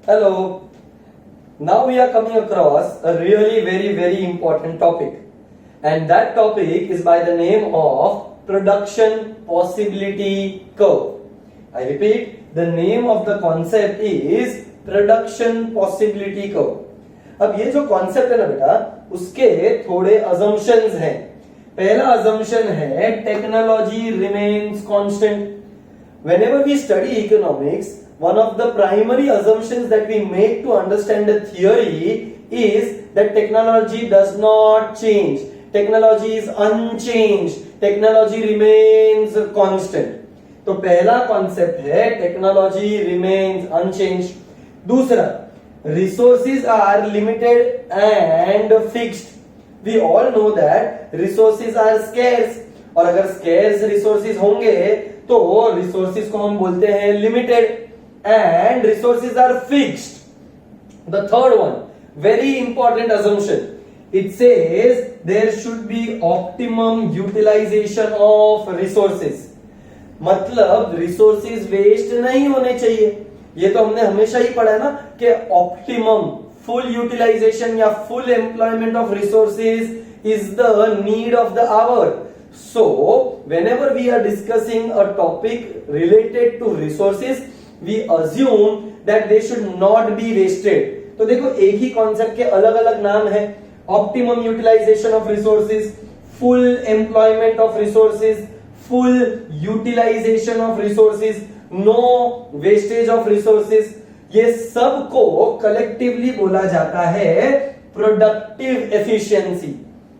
Hello. Now we are coming across a really very important topic, and that topic is by the name of production possibility curve. I repeat, the name of the concept is production possibility curve. अब ये जो concept है ना बेटा, उसके थोड़े assumptions हैं. पहला अजम्पशन है technology remains constant. Whenever we study economics, one of the primary assumptions that we make to understand the theory is that technology does not change. Technology is unchanged. Technology remains constant. तो पहला concept है technology remains unchanged. दूसरा, resources are limited and fixed. We all know that resources are scarce. और अगर scarce resources होंगे तो resources को हम बोलते हैं limited and resources are fixed. The third one, very important assumption. It says there should be optimum utilization of resources. मतलब resources waste नहीं होने चाहिए. ये तो हमने हमेशा ही पढ़ा है ना कि optimum full utilization या full employment of resources is the need of the hour. So whenever we are discussing a topic related to resources, we assume that they should not be wasted. तो देखो, एक ही concept के अलग अलग नाम है. Optimum utilization of resources, full employment of resources, full utilization of resources, no wastage of resources. ये सब को कलेक्टिवली बोला जाता है प्रोडक्टिव एफिशिएंसी.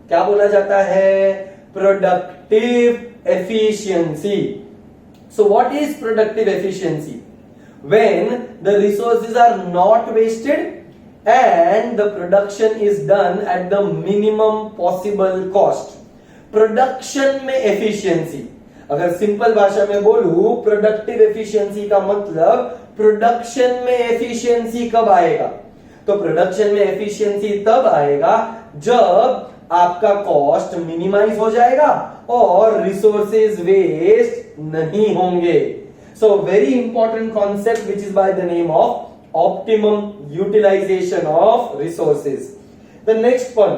क्या बोला जाता है? Productive efficiency. So what is productive efficiency? When the resources are not wasted and the production is done at the minimum possible cost. Production में एफिशिएंसी, अगर सिंपल भाषा में बोलूं, प्रोडक्टिव एफिशिएंसी का मतलब प्रोडक्शन में एफिशिएंसी कब आएगा? तो प्रोडक्शन में एफिशिएंसी तब आएगा जब आपका कॉस्ट मिनिमाइज हो जाएगा और रिसोर्सेज वेस्ट नहीं होंगे. So very important concept which is by the name of optimum utilization of resources. The next one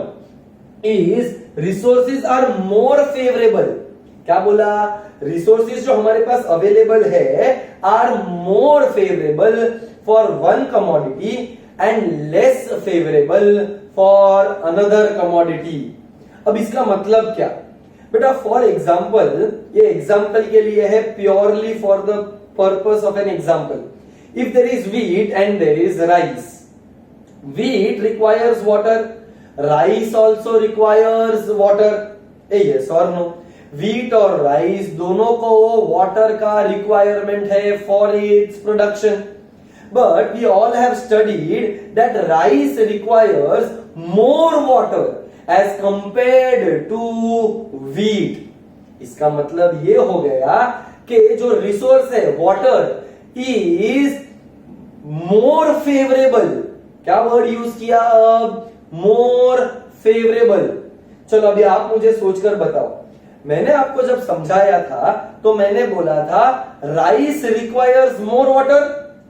is resources are more favorable. क्या बोला? Resources जो हमारे पास available है are more favorable for one commodity and less favorable for another commodity. अब इसका मतलब क्या? बेटा, फॉर एग्जाम्पल, ये एग्जाम्पल के लिए है, purely for the purpose of an example. If there is wheat and there is rice, wheat requires water, rice also requires water. Yes और नो? व्हीट और राइस दोनों को वाटर का रिक्वायरमेंट है for its production. But we all have studied that rice requires more water as compared to wheat. इसका मतलब ये हो गया कि जो रिसोर्स है वाटर इज मोर फेवरेबल. क्या वर्ड यूज किया अब? More favourable. चलो अभी आप मुझे सोचकर बताओ. मैंने आपको जब समझाया था तो मैंने बोला था rice requires more water.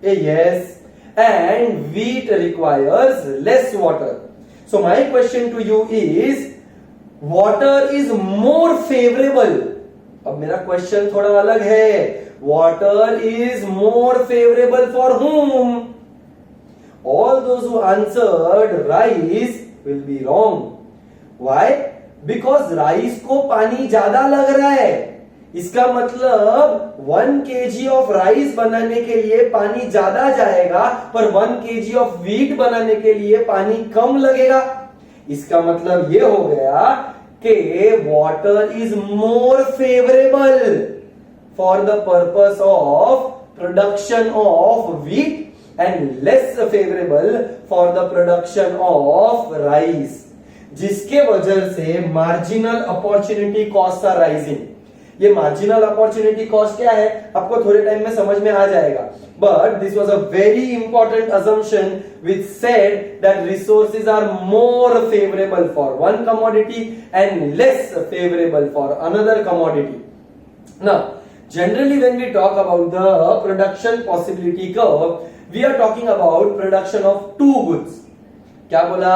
Yes. And wheat requires less water. So my question to you is, water is more favorable. अब मेरा क्वेश्चन थोड़ा अलग है. Water is more favorable for whom? All those who answered rice will be wrong. Why? Because rice को पानी ज्यादा लग रहा है. इसका मतलब 1 kg ऑफ राइस बनाने के लिए पानी ज्यादा जाएगा, पर 1 kg ऑफ व्हीट बनाने के लिए पानी कम लगेगा. इसका मतलब ये हो गया कि water is more favourable for the purpose of production of wheat and less favourable for the production of rice, जिसके वजह से marginal opportunity cost are rising. ये मार्जिनल अपॉर्चुनिटी कॉस्ट क्या है आपको थोड़े टाइम में समझ में आ जाएगा. But this was a very important assumption which said that resources are more favorable for one commodity and less favorable for another commodity. Now Generally, when we talk about the production possibility curve, we are talking about production of two goods. क्या बोला?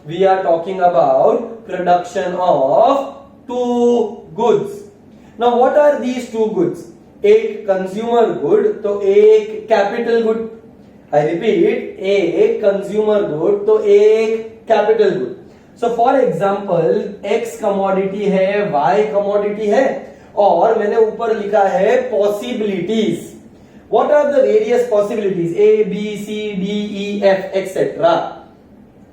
We are talking about production of two goods. Now, what are these two goods? एक consumer good तो एक capital good. I repeat, एक consumer good तो एक capital good. So, for example, X commodity है, Y commodity है, और मैंने ऊपर लिखा है possibilities. What are the various possibilities? A, B, C, D, E, F, etc.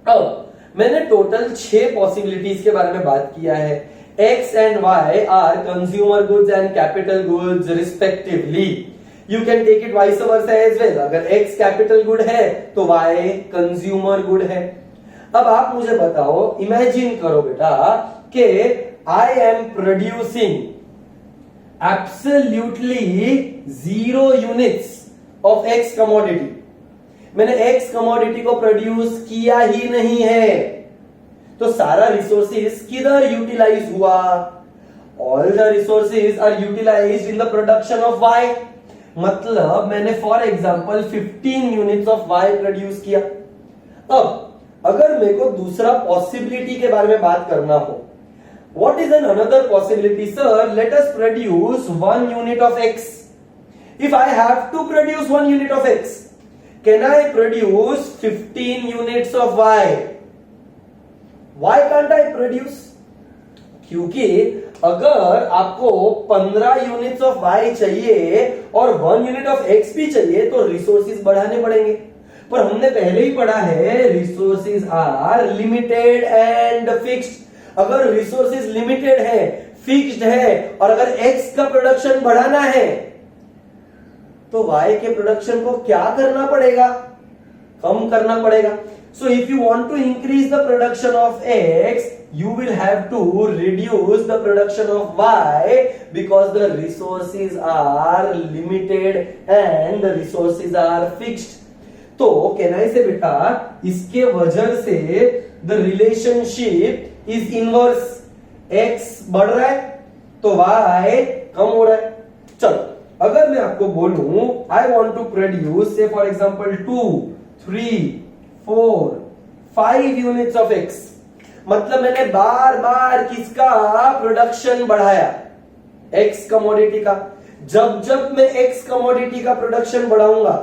अब मैंने टोटल 6 पॉसिबिलिटीज के बारे में बात किया है. X and Y are consumer goods and capital goods respectively. You can take it vice versa as well. अगर X capital good है तो Y consumer good है. अब आप मुझे बताओ, इमेजिन करो बेटा कि I am producing absolutely 0 units of X commodity. मैंने X कमोडिटी को प्रोड्यूस किया ही नहीं है, तो सारा रिसोर्सेज किधर यूटिलाइज हुआ? All the resources are utilized in the production of Y. मतलब मैंने for example 15 units of Y produce किया. अब अगर मेरे को दूसरा पॉसिबिलिटी के बारे में बात करना हो, what is an another possibility? Sir, let us produce 1 unit of X. If I have to produce 1 unit of X, can I produce 15 units of Y? Why can't I produce? क्योंकि अगर आपको 15 units of Y चाहिए और 1 unit of X भी चाहिए तो resources बढ़ाने पड़ेंगे. पर हमने पहले ही पढ़ा है resources are limited and fixed. अगर रिसोर्सेज लिमिटेड है, फिक्स्ड है, और अगर X का प्रोडक्शन बढ़ाना है तो Y के प्रोडक्शन को क्या करना पड़ेगा? कम करना पड़ेगा. So if you want to increase the production of X, you will have to reduce the production of Y because the resources are limited and the resources are fixed. तो can I say बेटा, इसके वजह से the relationship is inverse. X बढ़ रहा है तो Y कम हो रहा है. चलो, अगर मैं आपको बोलूं आई वॉन्ट टू प्रोड्यूस से for example 2, 3, 4, 5 units of X, मतलब मैंने बार बार किसका प्रोडक्शन बढ़ाया? X कमोडिटी का. जब जब मैं X कमोडिटी का प्रोडक्शन बढ़ाऊंगा,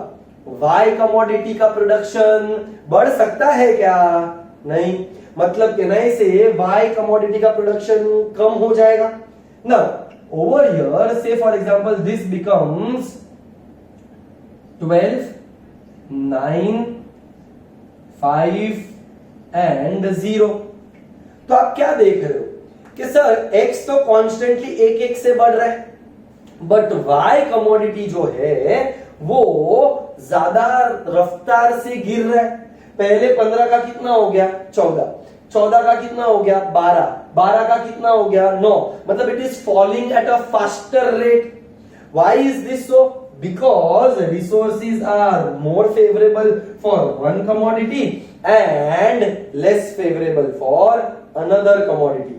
Y कमोडिटी का प्रोडक्शन बढ़ सकता है क्या? नहीं. मतलब कहने से Y कमोडिटी का प्रोडक्शन कम हो जाएगा ना. Over here, say for example, this becomes 12, 9, 5 and 0. तो आप क्या देख रहे हो कि सर X तो कॉन्स्टेंटली एक एक से बढ़ रहा है, बट Y कमोडिटी जो है वो ज्यादा रफ्तार से गिर रहा है. पहले 15 का कितना हो गया? 14. 14 का कितना हो गया? 12. 12 का कितना हो गया? 9. मतलब it is falling at a faster rate. Why is this so? Because resources are more favourable for one commodity and less favourable for another commodity.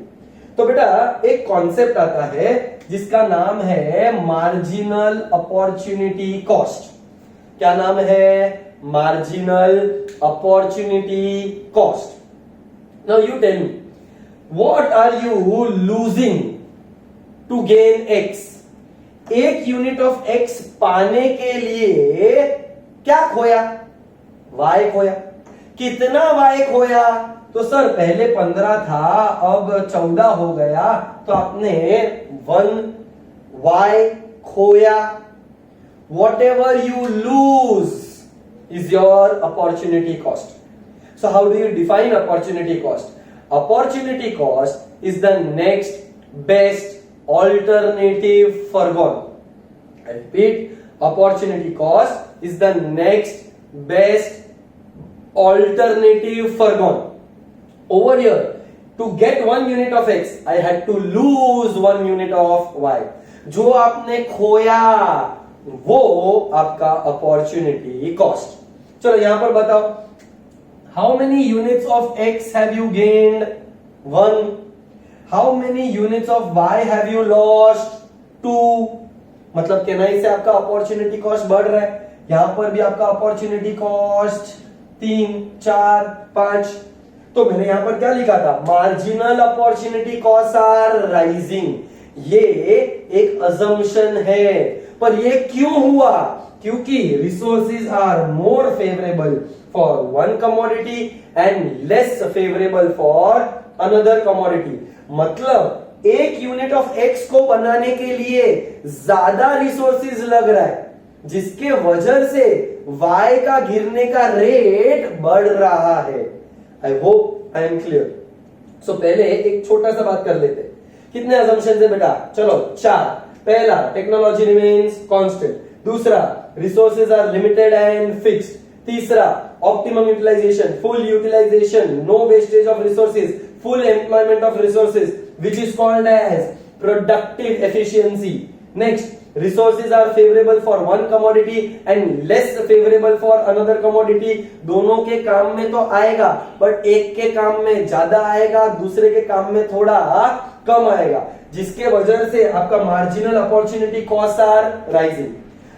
तो बेटा एक कॉन्सेप्ट आता है जिसका नाम है मार्जिनल अपॉर्चुनिटी कॉस्ट. क्या नाम है? Marginal opportunity cost. Now you tell me, what are you losing to gain X? एक यूनिट ऑफ X पाने के लिए क्या खोया? Y खोया. कितना Y खोया? तो सर पहले 15 था, अब 14 हो गया, तो आपने 1 Y खोया. Whatever you lose is your opportunity cost. So how do you define opportunity cost? Opportunity cost is the next best alternative forgone. I repeat, opportunity cost is the next best alternative forgone. Over here, to get 1 unit of X, I had to lose 1 unit of Y. जो आपने खोया वो आपका opportunity cost. चलो यहां पर बताओ, how many units of X have you gained? 1. How many units of Y have you lost? 2. मतलब केनाई से आपका अपॉर्चुनिटी कॉस्ट बढ़ रहा है, यहां पर भी आपका अपॉर्चुनिटी कॉस्ट 3, 4, 5। तो मैंने यहां पर क्या लिखा था, marginal opportunity cost are rising. ये एक अजम्पशन है, पर ये क्यों हुआ? क्योंकि resources are more favourable for one commodity and less favourable for another commodity. मतलब एक यूनिट ऑफ एक्स को बनाने के लिए ज्यादा रिसोर्सेज लग रहा है, जिसके वजह से वाई का गिरने का रेट बढ़ रहा है। I hope I am clear. So पहले एक छोटा सा बात कर लेते हैं। कितने असम्पशन है बेटा? चलो 4। पहला, टेक्नोलॉजी रिमेन्स कांस्टेंट। दूसरा, resources are limited and fixed. तीसरा, optimum utilisation, full utilisation, no wastage of resources, full employment of resources which is called as productive efficiency. Next, resources are favorable for one commodity and less favorable for another commodity. दोनों के काम में तो आएगा, but एक के काम में ज्यादा आएगा, दूसरे के काम में थोड़ा कम आएगा, जिसके वजह से आपका marginal opportunity cost are rising.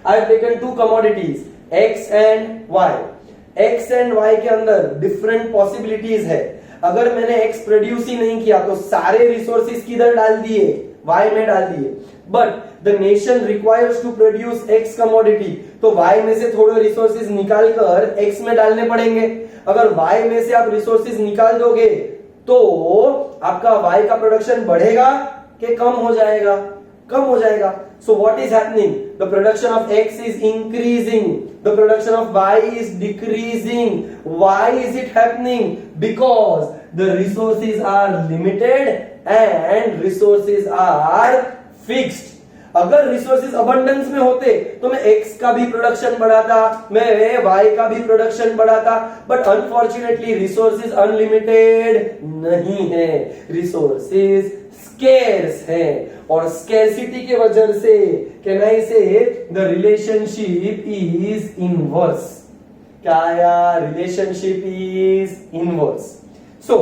I have taken 2 commodities X and Y. X and Y के अंदर डिफरेंट पॉसिबिलिटीज है। अगर मैंने X प्रोड्यूस ही नहीं किया तो सारे रिसोर्सेज किधर डाल दिए? Y में डाल दिए। But the nation requires to produce X commodity, तो Y में से थोड़े रिसोर्सेज निकाल कर X में डालने पड़ेंगे। अगर Y में से आप रिसोर्सेज निकाल दोगे तो आपका Y का प्रोडक्शन बढ़ेगा कि कम हो जाएगा? कम हो जाएगा। So what is happening? The production of X is increasing. The production of Y is decreasing. Why is it happening? Because the resources are limited and resources are fixed. अगर resources abundance में होते तो मैं X का भी production बढ़ाता, मैं Y का भी प्रोडक्शन बढ़ाता, बट अनफॉर्चुनेटली रिसोर्सेज अनलिमिटेड नहीं है, रिसोर्सेज स्केर्स है। और स्केर्सिटी के वजह से कैन आई से द रिलेशनशिप इज इनवर्स। क्या आया? Relationship is inverse. So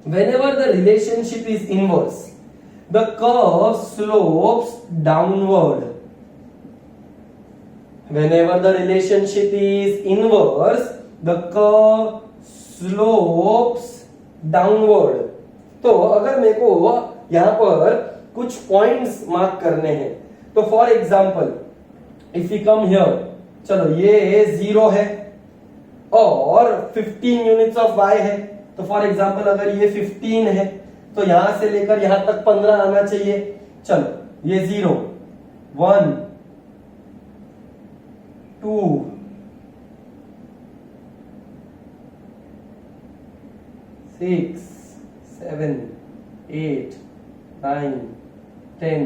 whenever the relationship is inverse, the curve slopes downward. Whenever the relationship is inverse, the curve slopes downward. तो अगर मेरे को यहां पर कुछ पॉइंट्स मार्क करने हैं, तो for example if you come here, चलो ये 0 है और 15 यूनिट्स ऑफ y है, तो फॉर एग्जाम्पल अगर ये 15 है तो यहां से लेकर यहां तक 15 आना चाहिए। चलो ये 0, 1, 2, 6, 7, 8, 9, 10.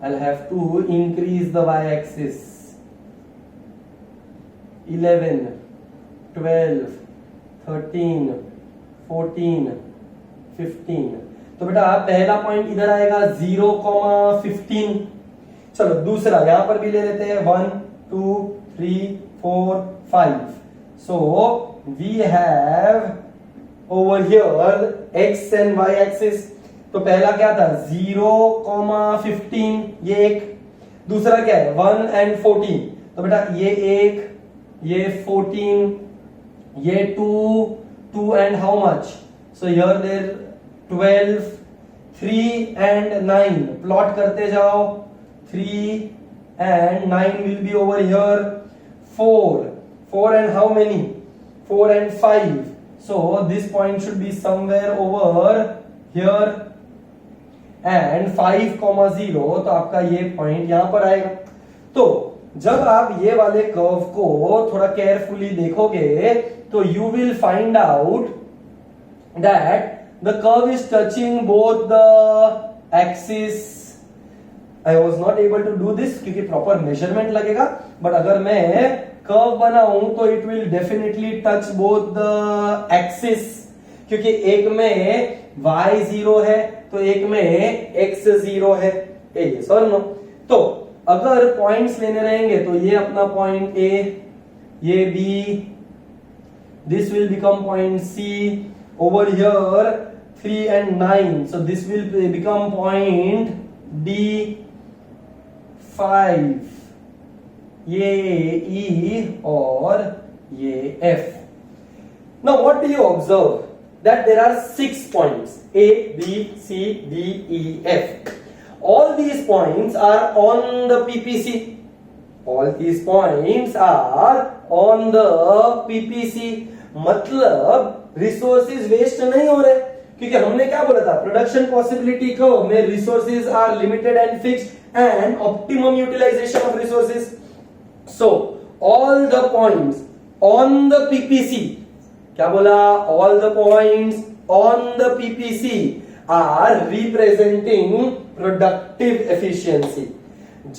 I'll have to increase the y-axis. 11, 12, 13, 14, 15. तो बेटा पहला पॉइंट इधर आएगा 0,15। चलो दूसरा यहां पर भी ले लेते हैं 1, 2, 3, 4, 5. So we have over here x and y axis. तो पहला क्या था? 0,15, ये एक। दूसरा क्या है? 1 and 14। तो बेटा ये एक, ये 14, ये 2 and how much? So here there 12, 3 and 9. Plot करते जाओ, 3 and 9 will be over here. 4 and how many? 4 and 5. So this point should be somewhere over here. And 5,0, तो आपका ये पॉइंट यहां पर आएगा। तो जब आप ये वाले कर्व को थोड़ा केयरफुली देखोगे तो you will find out that the curve is touching both the axis. I was not able to do this क्योंकि प्रॉपर मेजरमेंट लगेगा, बट अगर मैं कर्व बनाऊं तो it will definitely touch both the axis, क्योंकि एक में y 0 है तो एक में x 0 है। यस और नो? तो अगर पॉइंट्स लेने रहेंगे तो ये अपना पॉइंट A, ये B, this will become point C, over here 3 and 9, so this will become point D, 5, ये E और ये F. Now what do you observe? That there are 6 points A, B, C, D, E, F. All these points are on the PPC. All these points are on the PPC. मतलब resources waste नहीं हो रहे, क्योंकि हमने क्या बोला था, production possibility curve में resources are limited and fixed and optimum utilization of resources. So all the points on the PPC, क्या बोला, all the points on the PPC are representing productive efficiency.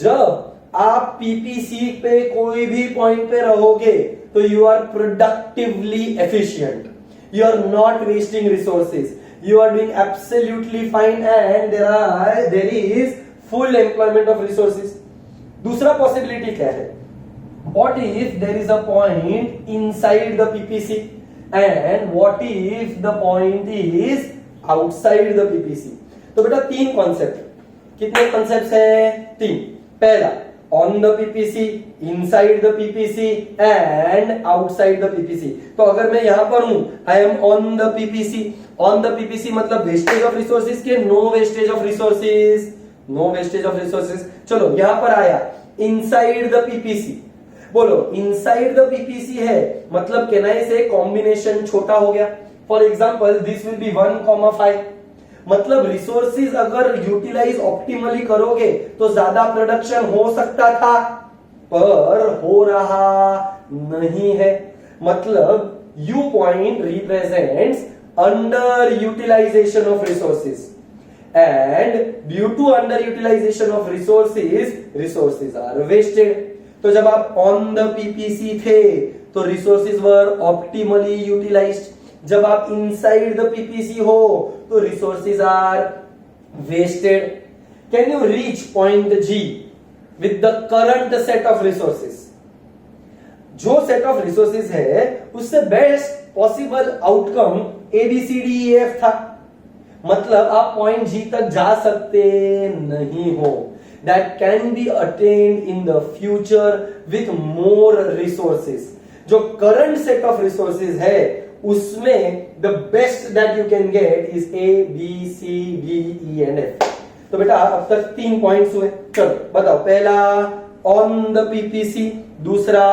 जब आप पीपीसी पे कोई भी point पे रहोगे तो you are productively efficient, you are not wasting resources, you are doing absolutely fine and there is full employment of resources. दूसरा possibility क्या है, what if there is a point inside the PPC and what if the point is outside the PPC. तो बेटा 3 concept, कितने concepts हैं, 3. पहला on the PPC, inside the PPC and outside the PPC. तो अगर मैं यहां पर हूं, I am on the PPC. On the PPC मतलब वेस्टेज ऑफ रिसोर्सेज के no wastage of resources, no wastage of resources. चलो यहां पर आया इनसाइड द PPC. बोलो इनसाइड द पीपीसी है मतलब केनाई से कॉम्बिनेशन छोटा हो गया. For example this will be 1,5. मतलब रिसोर्सेज अगर यूटिलाइज ऑप्टिमली करोगे तो ज्यादा प्रोडक्शन हो सकता था, पर हो रहा नहीं है. मतलब U point represents under utilization of resources and due to under utilization of resources are wasted. तो जब आप ऑन द पीपीसी थे तो रिसोर्सेज वर ऑप्टिमली यूटिलाइज्ड. जब आप इनसाइड द पीपीसी हो तो resources are wasted. Can you reach point G with the current set of resources? जो सेट ऑफ रिसोर्सेज है उससे बेस्ट पॉसिबल आउटकम ABCDEF था. मतलब आप पॉइंट जी तक जा सकते नहीं हो. That can be attained in the future with more resources. जो current set of resources है उसमें the best that you can get is A, B, C, D, E and F. तो बेटा अब तक 3 पॉइंट्स हुए. चलो बताओ, पहला on the PPC, दूसरा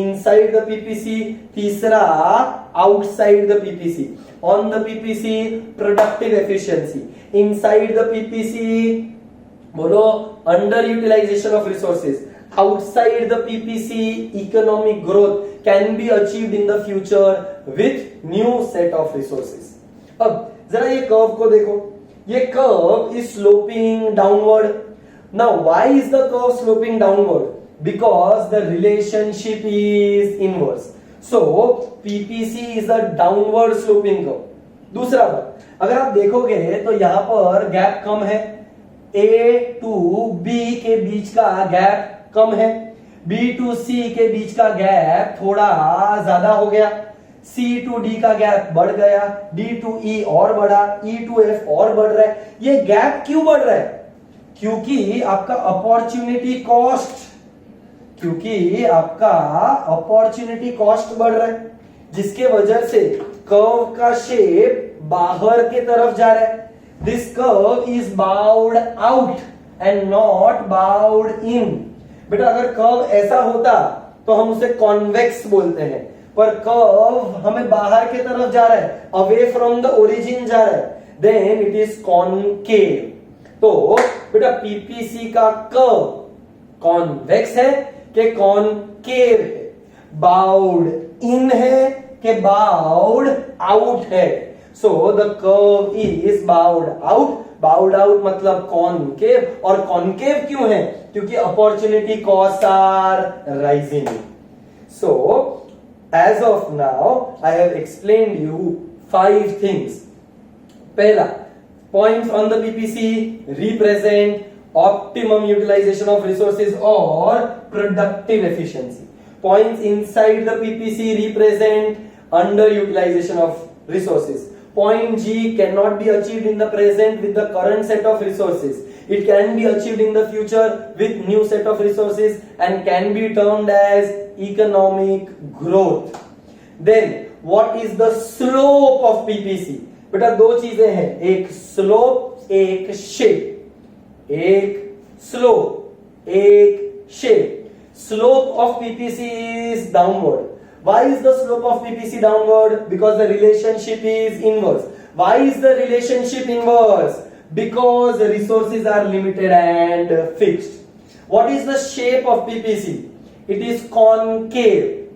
inside the PPC, तीसरा outside the PPC. On the PPC productive efficiency, inside the PPC बोलो under utilization of resources, outside the PPC economic growth can be achieved in the future with new set of resources. अब जरा ये curve को देखो, ये curve is sloping downward. Now why is the curve sloping downward? Because the relationship is inverse. So PPC is a downward sloping curve. दूसरा बात, अगर आप देखोगे तो यहां पर गैप कम है, A to B के बीच का गैप कम है, B to C के बीच का गैप थोड़ा ज्यादा हो गया, C to D का गैप बढ़ गया, D to E और बढ़ा, E to F और बढ़ रहा है. ये गैप क्यों बढ़ रहा है? क्योंकि आपका अपॉर्चुनिटी कॉस्ट बढ़ रहा है, जिसके वजह से कर्व का शेप बाहर के तरफ जा रहा है. This curve is bowed out and not bowed in. बेटा अगर कर्व ऐसा होता तो हम उसे कॉन्वेक्स बोलते हैं, पर कर्व हमें बाहर की तरफ जा रहा है, अवे फ्रॉम द ओरिजिन जा रहा है, देन इट इज कॉनकेव. तो बेटा पीपीसी का कर्व कॉन्वेक्स है कि कॉनकेव है, बाउड इन है कि बाउड आउट है. So the curve is bowed out. Bowed out मतलब concave, और concave क्यों है? क्योंकि opportunity costs are rising. So as of now I have explained you 5 things. पहला, points on the PPC represent optimum utilization of resources or productive efficiency. Points inside the PPC represent underutilization of resources. Point G cannot be achieved in the present with the current set of resources. It can be achieved in the future with new set of resources and can be termed as economic growth. Then what is the slope of PPC? बेटा दो चीजें हैं, एक slope एक shape, एक slope एक shape. Slope of PPC is downward. Why is the slope of PPC downward? Because the relationship is inverse. Why is the relationship inverse? Because the resources are limited and fixed. What is the shape of PPC? It is concave.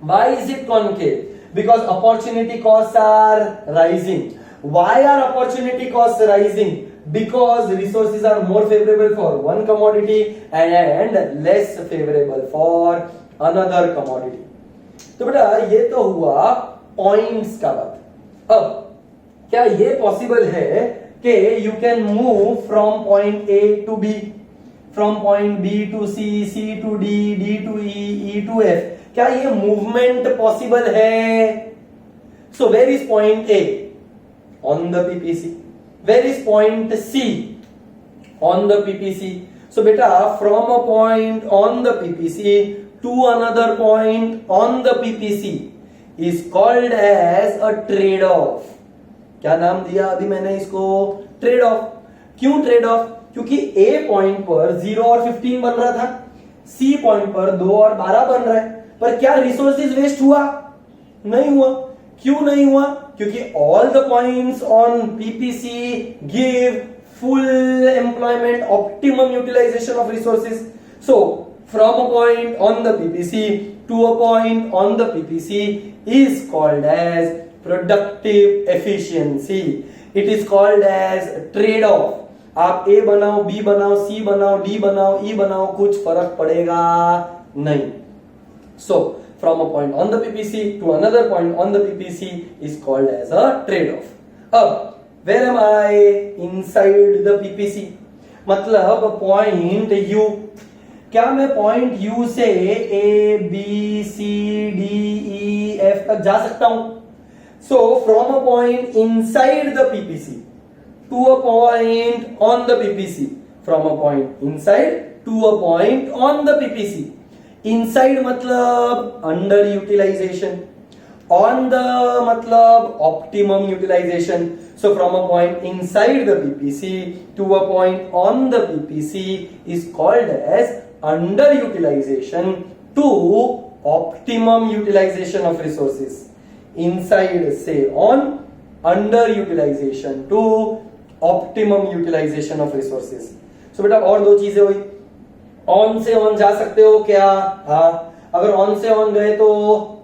Why is it concave? Because opportunity costs are rising. Why are opportunity costs rising? Because resources are more favorable for one commodity and less favorable for another commodity. तो बेटा ये तो हुआ points का बात. अब क्या ये पॉसिबल है कि you can move from point A to B, from point B to C, C to D, D to E, E to F? क्या ये मूवमेंट पॉसिबल है? So where is point A? On the PPC. Where is point C? On the PPC. So बेटा from a point on the PPC to another point on the PPC is called as a trade off. क्या नाम दिया अभी मैंने इसको? Trade off. क्यों trade off? क्योंकि A point पर 0 और 15 बन रहा था, C पॉइंट पर 2 और 12 बन रहा है, पर क्या रिसोर्सेज वेस्ट हुआ? नहीं हुआ. क्यों नहीं हुआ? क्योंकि all the points on PPC give full employment, optimum utilization of resources. So from a point on the PPC to a point on the PPC is called as productive efficiency. It is called as trade off. आप A बनाओ, B बनाओ, C बनाओ, D बनाओ, E बनाओ, कुछ फर्क पड़ेगा नहीं. So from a point on the PPC to another point on the PPC is called as a trade off. अब where am I? Inside the PPC. मतलब point U. क्या मैं पॉइंट U से A, B, C, D, E, F तक जा सकता हूं? So from a point inside the PPC to a point on the PPC, from a point inside to a point on the PPC. Inside मतलब under utilization, on the मतलब optimum utilization. So from a point inside the PPC to a point on the PPC is called as underutilization to optimum utilization of resources. Inside say on, underutilization to optimum utilization of resources. So बेटा और दो चीजें हुई. On से on जा सकते हो क्या? हाँ. अगर ऑन से ऑन गए तो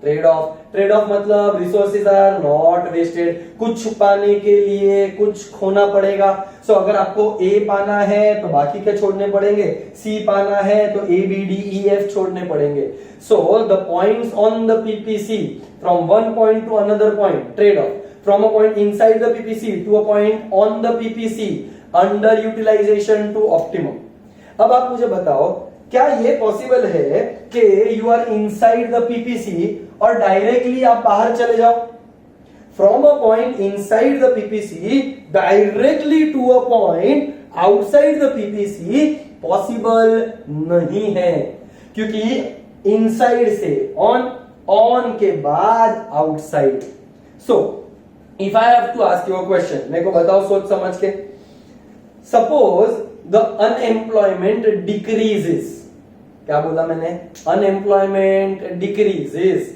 ट्रेड ऑफ. ट्रेड ऑफ मतलब रिसोर्सेज आर नॉट वेस्टेड. कुछ पाने के लिए कुछ खोना पड़ेगा. सो अगर आपको ए पाना है तो बाकी के छोड़ने पड़ेंगे, सी पाना है तो A B D E F छोड़ने पड़ेंगे. So the points on the PPC from one point to another point, trade off. From a point inside the PPC to a point on the PPC, under utilization to optimum. अब आप मुझे बताओ क्या ये possible है कि you are inside the PPC और directly आप बाहर चले जाओ? From a point inside the PPC directly to a point outside the PPC possible नहीं है, क्योंकि इनसाइड से ऑन, ऑन के बाद outside. So if I have to ask you a question, मेरे को बताओ सोच समझ के. Suppose the unemployment decreases. क्या बोला मैंने? Unemployment decreases.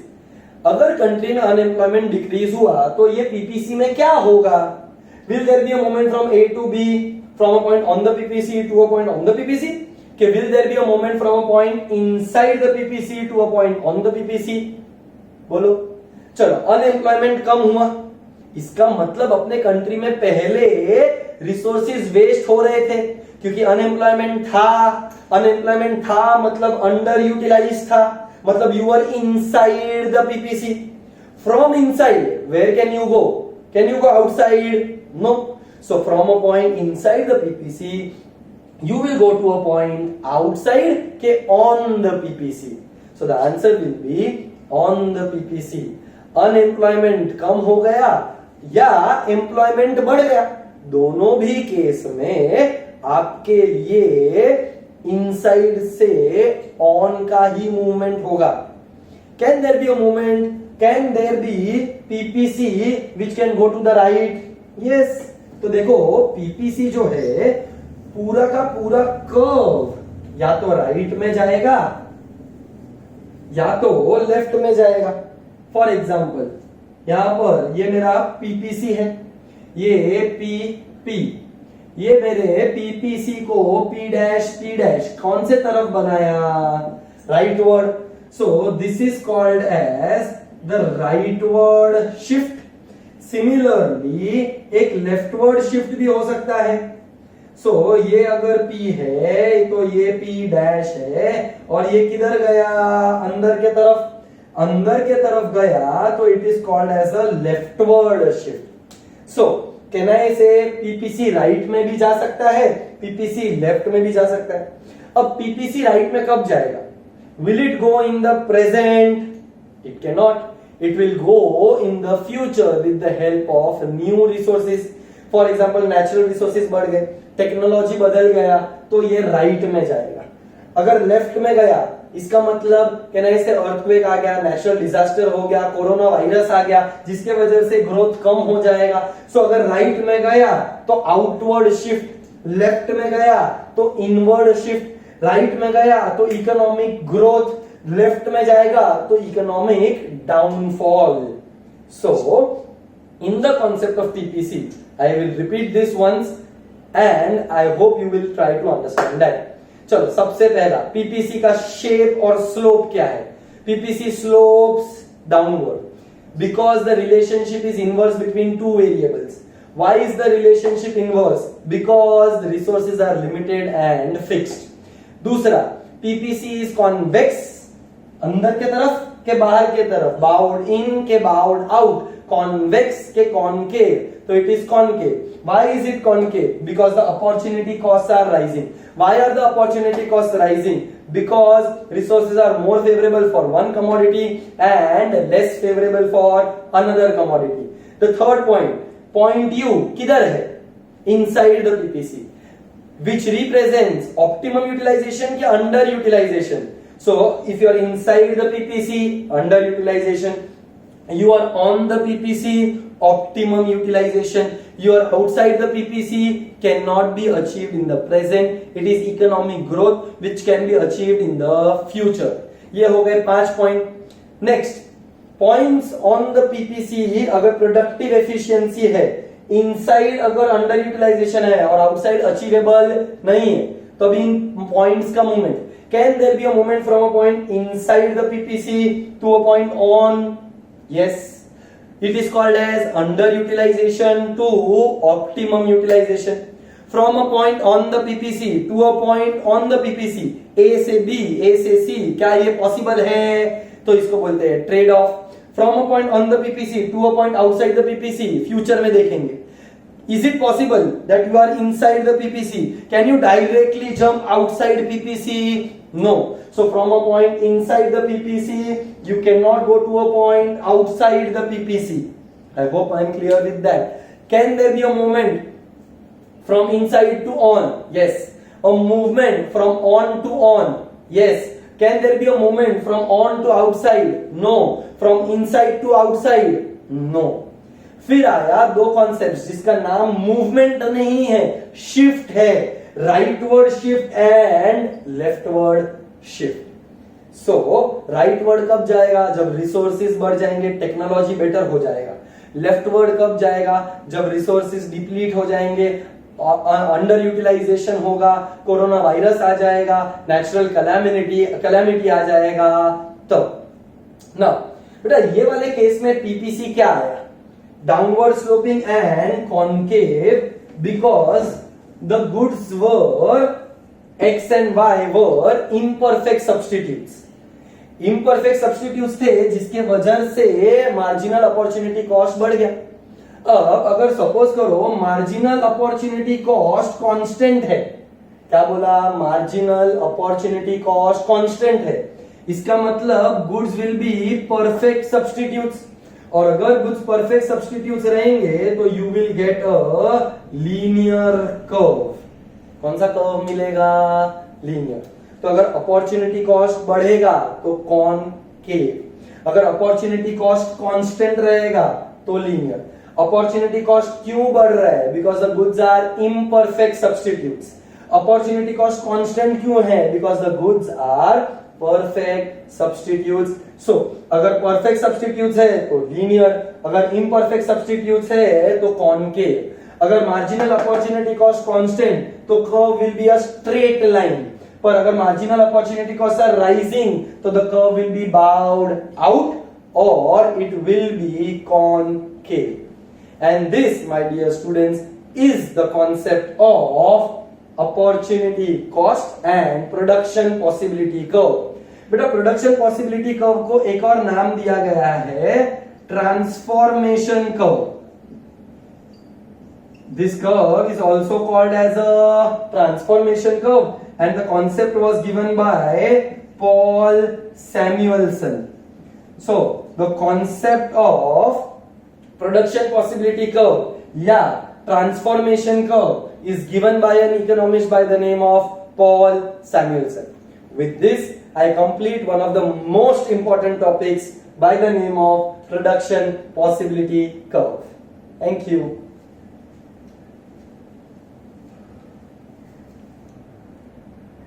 अगर कंट्री में अनएम्प्लॉयमेंट डिक्रीज हुआ तो ये पीपीसी में क्या होगा? Will there be a movement from A to B, from a point on the PPC to a point on the PPC? कि will there be a movement from a point inside the PPC to a point on the PPC? बोलो. चलो unemployment कम हुआ, इसका मतलब अपने country में पहले resources waste हो रहे थे, क्योंकि अनएम्प्लॉयमेंट था. अनएम्प्लॉयमेंट था मतलब अंडर यूटिलाइज था, मतलब you are inside the PPC. From inside where can you go? Can you go outside? No. So from a point inside the PPC you will go to a point outside के on the PPC. So the answer will be on the PPC. Unemployment कम हो गया या employment बढ़ गया, दोनों भी case में आपके लिए इनसाइड से ऑन का ही मूवमेंट होगा. Can there be a movement? Can there be PPC which can go to the right? Yes. तो देखो पीपीसी जो है पूरा का पूरा कर्व या तो राइट में जाएगा या तो लेफ्ट में जाएगा. फॉर एग्जाम्पल यहां पर ये मेरा पीपीसी है, ये पी, ये मेरे पीपीसी को पी डैश कौन से तरफ बनाया? Rightward. So this is called as the rightward shift. Similarly एक लेफ्टवर्ड शिफ्ट भी हो सकता है. सो ये अगर P है तो ये P डैश है और ये किधर गया? अंदर के तरफ. अंदर के तरफ गया तो it is called as a leftward shift. So can I say PPC right में भी जा सकता है, पीपीसी लेफ्ट में भी जा सकता है. अब पीपीसी राइट में कब जाएगा? Will it go in the present? It can not. It will go in the future with the help of new resources. For example, natural resources बढ़ गए, टेक्नोलॉजी बदल गया तो ये राइट में जाएगा. अगर लेफ्ट में गया इसका मतलब कहना से अर्थक्वेक आ गया, नेचुरल डिजास्टर हो गया, कोरोना वायरस आ गया जिसके वजह से ग्रोथ कम हो जाएगा. सो अगर राइट में गया तो आउटवर्ड शिफ्ट, लेफ्ट में गया तो इनवर्ड शिफ्ट, राइट में गया तो इकोनॉमिक ग्रोथ, लेफ्ट में जाएगा तो economic downfall. So in the concept of PPC I will repeat this once and I hope you will try to understand that. चलो सबसे पहला पीपीसी का शेप और स्लोप क्या है? PPC slopes downward because the relationship is inverse between two variables. Why is the relationship inverse? Because the resources are limited and fixed. दूसरा PPC is convex, अंदर के तरफ के बाहर के तरफ, बाउंड इन के बाउंड आउट, कॉन्वेक्स के कॉनकेव, तो it is concave. Why is it concave? Because the opportunity costs are rising. Why are the opportunity costs rising? Because resources are more favorable for one commodity and less favorable for another commodity. The third point U किधर है? Inside the PPC, which represents optimum utilization या under utilization. So if you are inside the PPC, under utilization. You are on the PPC, optimum utilization. You are outside the PPC, cannot be achieved in the present. It is economic growth which can be achieved in the future. ये हो गए 5 point. Next points on the PPC. अगर productive efficiency है, inside अगर under utilization है और outside achievable नहीं है, तो इन पॉइंट्स का movement. Can there be a movement from a point inside the PPC to a point on? Yes, it is called as underutilization to optimum utilization. From a point on the PPC to a point on the PPC, A से B, A से C, क्या ये possible है? तो इसको बोलते हैं trade off. From a point on the PPC to a point outside the PPC, future में देखेंगे. Is it possible that you are inside the PPC? Can you directly jump outside PPC? No. So from a point inside the PPC, you cannot go to a point outside the PPC. I hope I am clear with that. Can there be a movement from inside to on? Yes. A movement from on to on? Yes. Can there be a movement from on to outside? No. From inside to outside? No. फिर आया दो concept जिसका नाम movement नहीं है, shift है. Rightward shift and leftward shift. So rightward कब जाएगा? जब रिसोर्सेज बढ़ जाएंगे, टेक्नोलॉजी बेटर हो जाएगा. लेफ्टवर्ड कब जाएगा? जब रिसोर्सेज डिप्लीट हो जाएंगे, अंडर यूटिलाइजेशन होगा, कोरोना वायरस आ जाएगा, नेचुरल कैलामिटी आ जाएगा. तो ना बेटा ये वाले केस में पीपीसी क्या आया? Downward sloping and concave because the goods were X and Y were imperfect substitutes. Imperfect substitutes थे जिसके वजह से मार्जिनल अपॉर्चुनिटी कॉस्ट बढ़ गया. अब अगर सपोज करो मार्जिनल अपॉर्चुनिटी कॉस्ट कांस्टेंट है, क्या बोला? मार्जिनल अपॉर्चुनिटी कॉस्ट कांस्टेंट है, इसका मतलब goods will be perfect substitutes. और अगर गुड्स परफेक्ट सब्स्टिट्यूट्स रहेंगे तो you will get a linear curve. कौन सा कर्व मिलेगा? लीनियर। तो अगर अपॉर्चुनिटी कॉस्ट बढ़ेगा तो कॉनकेव, अगर अपॉर्चुनिटी कॉस्ट कांस्टेंट रहेगा तो लीनियर। अपॉर्चुनिटी कॉस्ट क्यों बढ़ रहा है? Because the goods are imperfect substitutes. Opportunity cost constant क्यों है? Because the goods are perfect substitutes. So अगर परफेक्ट सब्स्टिट्यूट्स है तो लीनियर, अगर इम्परफेक्ट सब्स्टिट्यूट्स है तो कॉनकेव। अगर मार्जिनल अपॉर्चुनिटी कॉस्ट कांस्टेंट तो curve will be a straight line, पर अगर marginal opportunity cost are rising तो the curve will be bowed out और it will be concave. And this, my dear students, is the concept of opportunity cost and production possibility curve. बेटा production possibility curve को एक और नाम दिया गया है transformation curve. This curve is also called as a transformation curve and the concept was given by Paul Samuelson. So the concept of production possibility curve या transformation curve is given by an economist by the name of Paul Samuelson. With this, I complete one of the most important topics by the name of production possibility curve. Thank you.